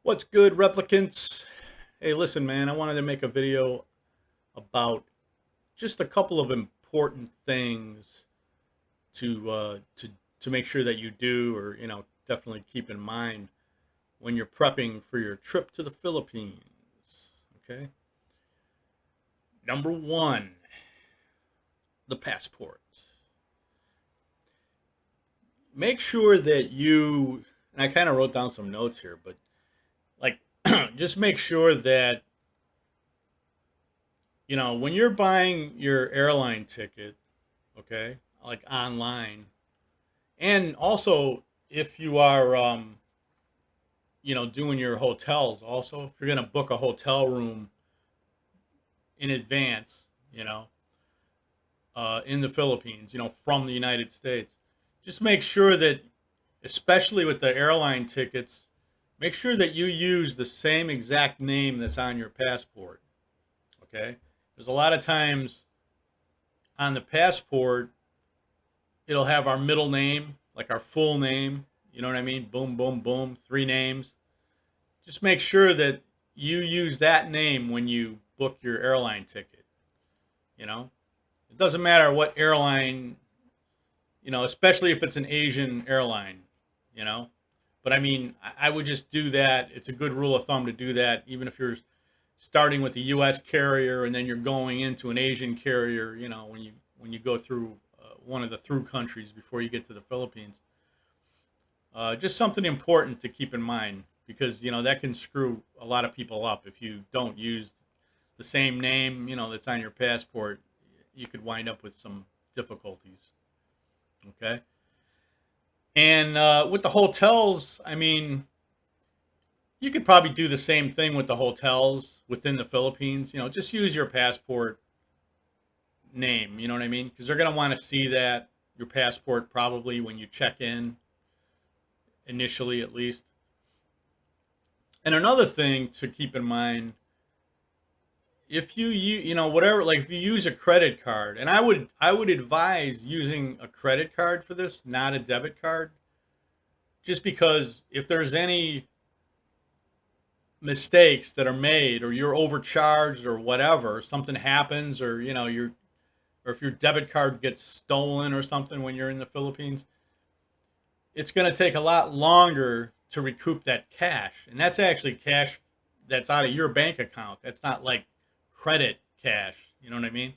What's good, replicants? Hey, listen, man, I wanted to make a video about just a couple of important things to make sure that you do, or definitely keep in mind when you're prepping for your trip to the Philippines. Okay, number one, the passport. Make sure that and I kind of wrote down some notes here, but like, just make sure that when you're buying your airline ticket, okay, like online, and also if you are doing your hotels, also if you're going to book a hotel room in advance, you know in the Philippines, from the United States, just make sure that, especially with the airline tickets, make sure that you use the same exact name that's on your passport. Okay, there's a lot of times on the passport it'll have our middle name, like our full name. You know what I mean? Boom, boom, boom, three names. Just make sure that you use that name when you book your airline ticket. You know, it doesn't matter what airline, especially if it's an Asian airline, you know. But I mean, I would just do that. It's a good rule of thumb to do that, even if you're starting with a U.S. carrier and then you're going into an Asian carrier. When you go through one of the through countries before you get to the Philippines. Just something important to keep in mind, because that can screw a lot of people up if you don't use the same name that's on your passport. You could wind up with some difficulties. Okay, and with the hotels, I mean, you could probably do the same thing with the hotels within the Philippines. Just use your passport name. You know what I mean? Because they're gonna want to see that your passport probably when you check in initially, at least. And another thing to keep in mind, if whatever, like if you use a credit card, and I would advise using a credit card for this, not a debit card, just because if there's any mistakes that are made, or you're overcharged, or whatever, something happens, or or if your debit card gets stolen or something when you're in the Philippines, it's going to take a lot longer to recoup that cash. And that's actually cash that's out of your bank account. That's not like credit cash. You know what I mean?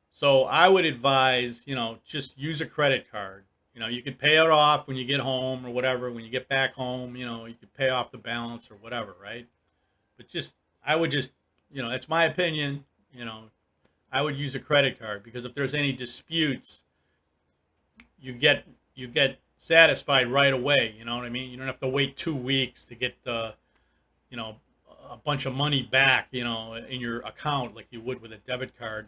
So I would advise, just use a credit card. You could pay it off when you get home or whatever. When you get back home, you could pay off the balance or whatever, right? But I would just, that's my opinion. I would use a credit card, because if there's any disputes, you get satisfied right away. You know what I mean? You don't have to wait 2 weeks to get you know a bunch of money back, in your account, like you would with a debit card.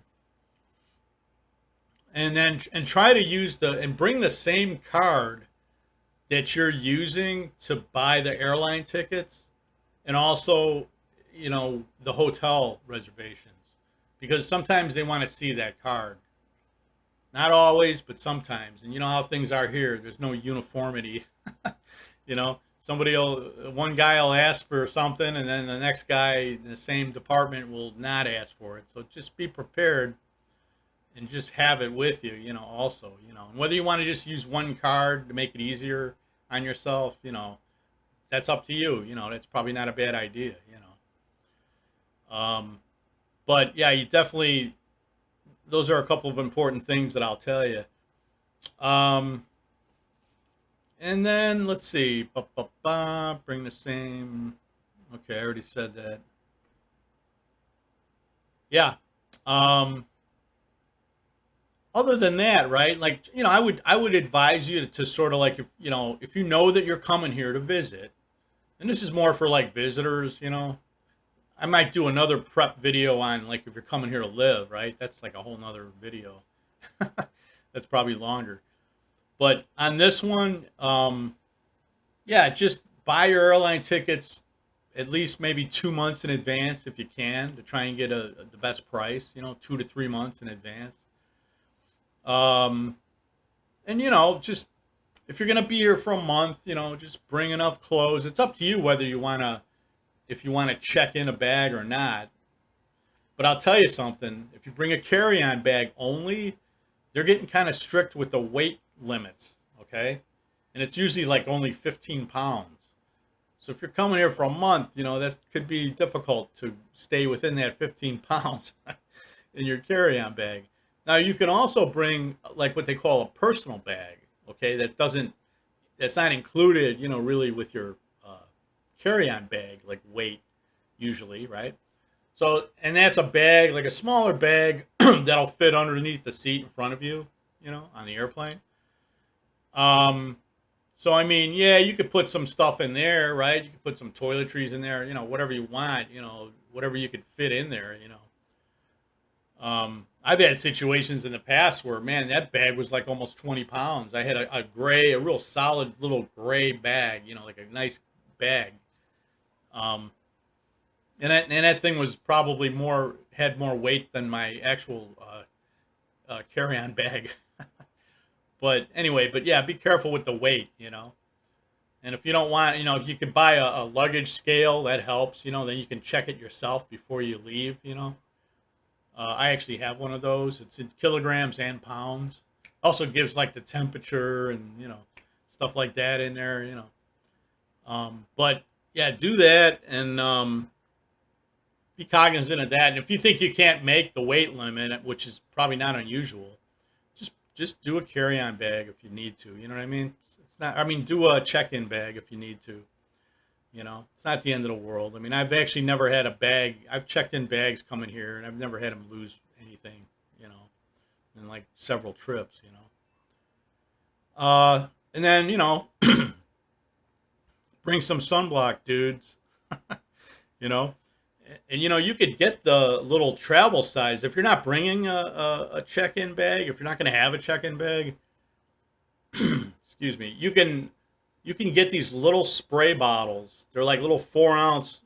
And try to use and bring the same card that you're using to buy the airline tickets, and also the hotel reservations, because sometimes they want to see that card. Not always, but sometimes. And you know how things are here. There's no uniformity. One guy will ask for something, and then the next guy in the same department will not ask for it. So just be prepared and just have it with you, also, and whether you want to just use one card to make it easier on yourself, that's up to you. That's probably not a bad idea. But yeah, you definitely, those are a couple of important things that I'll tell you. Um, and then let's see, bring the same. Okay, I already said that. Yeah. Um, Other than that, right? Like, I would advise you to sort of like, if you know that you're coming here to visit, and this is more for like visitors. I might do another prep video on, like, if you're coming here to live, right? That's like a whole nother video. That's probably longer. But on this one, yeah, just buy your airline tickets at least maybe 2 months in advance if you can, to try and get the best price. 2 to 3 months in advance. Um, and just if you're gonna be here for a month, just bring enough clothes. It's up to you whether if you wanna check in a bag or not. But I'll tell you something: if you bring a carry-on bag only, they're getting kind of strict with the weight limits. Okay, and it's usually like only 15 pounds. So if you're coming here for a month, that could be difficult to stay within that 15 pounds in your carry-on bag. Now you can also bring like what they call a personal bag. Okay, that's not included, really with your carry-on bag, like weight usually, right? So, and that's a bag, like a smaller bag that'll fit underneath the seat in front of you, on the airplane. Um, so I mean, yeah, you could put some stuff in there, right? You could put some toiletries in there, whatever you want, whatever you could fit in there. I've had situations in the past where, man, that bag was like almost 20 pounds. I had a real solid little gray bag, like a nice bag. Um, and that thing was probably had more weight than my actual carry-on bag. But anyway, but yeah, be careful with the weight. And if you don't want, if you could buy a luggage scale, that helps. Then you can check it yourself before you leave. I actually have one of those. It's in kilograms and pounds. Also gives like the temperature and stuff like that in there. But yeah, do that and be cognizant of that. And if you think you can't make the weight limit, which is probably not unusual, just do a carry-on bag if you need to. You know what I mean? It's not. I mean, do a check-in bag if you need to. It's not the end of the world. I mean, I've actually never had a bag. I've checked in bags coming here, and I've never had them lose anything. You know, in like several trips. And then bring some sunblock, dudes. you know, and you could get the little travel size if you're not bringing a check-in bag. If you're not going to have a check-in bag, excuse me, you can get these little spray bottles. They're like little 4-ounce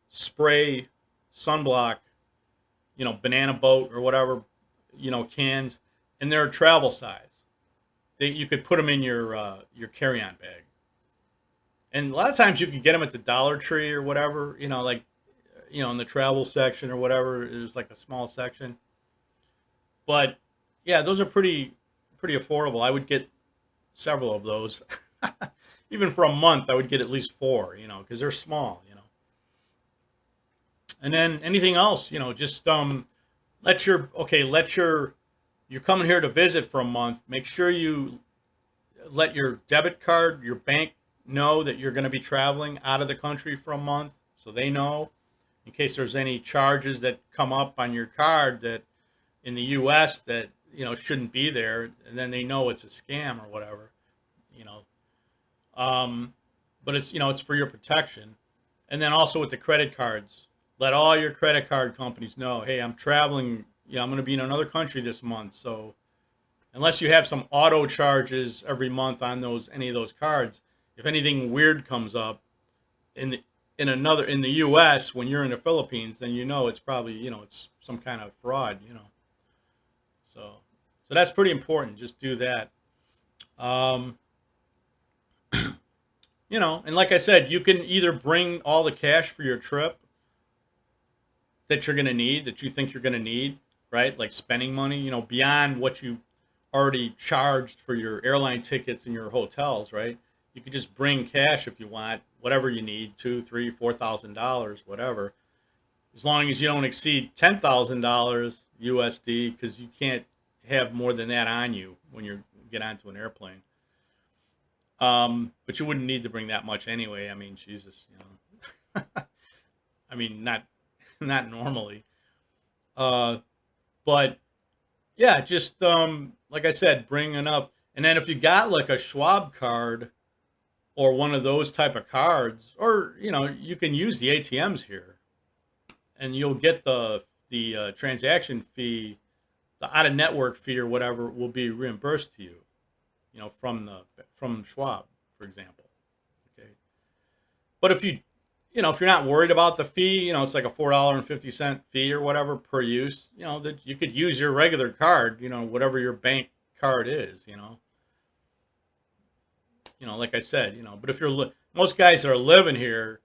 spray sunblock, banana boat or whatever, cans, and they're travel size. You could put them in your carry-on bag, and a lot of times you can get them at the Dollar Tree or whatever, like in the travel section or whatever. There's like a small section, but yeah, those are pretty affordable. I would get several of those. Even for a month, I would get at least four, because they're small. And then anything else, just you're coming here to visit for a month. Make sure you let your debit card, your bank know that you're going to be traveling out of the country for a month, so they know in case there's any charges that come up on your card that in the U.S. that shouldn't be there, and then they know it's a scam or whatever. You know, but it's for your protection. And then also with the credit cards, let all your credit card companies know, hey, I'm traveling. I'm going to be in another country this month, so unless you have some auto charges every month on any of those cards, if anything weird comes up in the U.S. when you're in the Philippines, then it's probably it's some kind of fraud. So that's pretty important. Just do that. Um, and like I said, you can either bring all the cash for your trip that you're going to need, that you think you're going to need, right? Like spending money, beyond what you already charged for your airline tickets and your hotels, right? You could just bring cash if you want, whatever you need, $2, 3, $4,000, whatever, as long as you don't exceed $10,000 USD, because you can't have more than that on you when you get onto an airplane. But you wouldn't need to bring that much anyway. I mean, Jesus, I mean, not normally. Uh, but yeah, just like I said, bring enough. And then if you got like a Schwab card or one of those type of cards, or you can use the ATMs here, and you'll get the transaction fee, the out of network fee or whatever will be reimbursed to you, from Schwab, for example. Okay, but if you're not worried about the fee, it's like a $4.50 fee or whatever per use, that you could use your regular card, whatever your bank card is. like I said, but if most guys that are living here,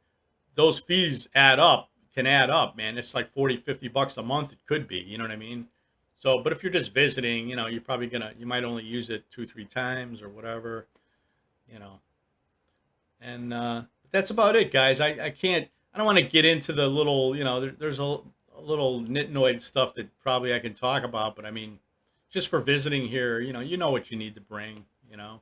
those fees can add up, man. It's like 40, $50 a month. It could be, you know what I mean? So, but if you're just visiting, you might only use it 2, 3 times or whatever, you know, and, that's about it, guys. I don't want to get into the little, there's a little nitnoid stuff that probably I can talk about, but I mean, just for visiting here, you know what you need to bring, and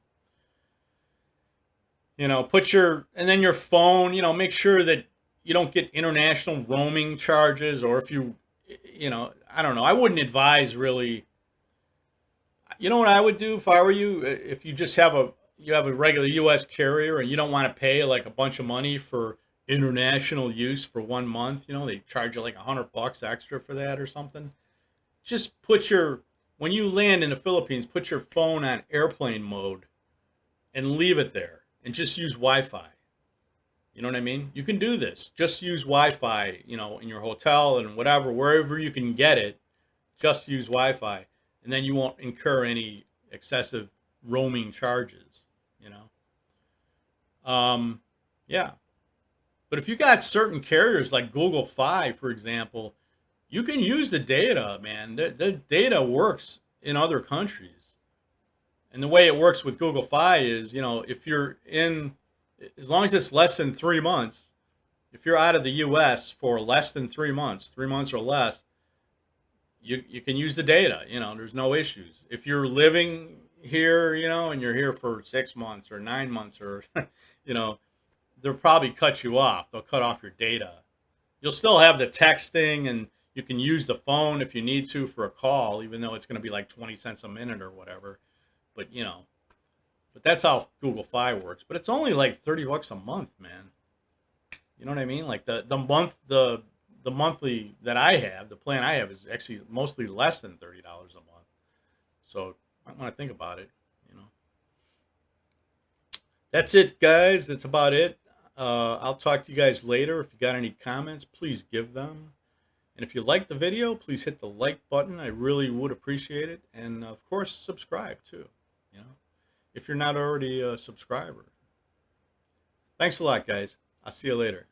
then your phone, make sure that you don't get international roaming charges, or if I don't know. I wouldn't advise really. You know what I would do if I were you? If you have a regular U.S. carrier and you don't want to pay like a bunch of money for international use for 1 month, they charge you like $100 extra for that or something. Just when you land in the Philippines, put your phone on airplane mode and leave it there and just use Wi-Fi. You know what I mean? You can do this. Just use Wi-Fi, in your hotel and whatever, wherever you can get it, just use Wi-Fi. And then you won't incur any excessive roaming charges, you know? Yeah. But if you got certain carriers like Google Fi, for example, you can use the data, man. The data works in other countries. And the way it works with Google Fi is, if you're as long as it's less than 3 months, if you're out of the U.S. for less than 3 months, 3 months or less, you can use the data. There's no issues. If you're living here, and you're here for 6 months or 9 months, or you know, they'll probably cut you off. They'll cut off your data. You'll still have the texting, and you can use the phone if you need to for a call, even though it's going to be like 20 cents a minute or whatever. But but that's how Google Fi works. But it's only like $30 a month, man. You know what I mean? Like the monthly that I have, the plan I have is actually mostly less than $30 a month. So I want to think about it. That's it, guys. That's about it. I'll talk to you guys later. If you got any comments, please give them. And if you like the video, please hit the like button. I really would appreciate it. And of course, subscribe too. If you're not already a subscriber. Thanks a lot, guys. I'll see you later.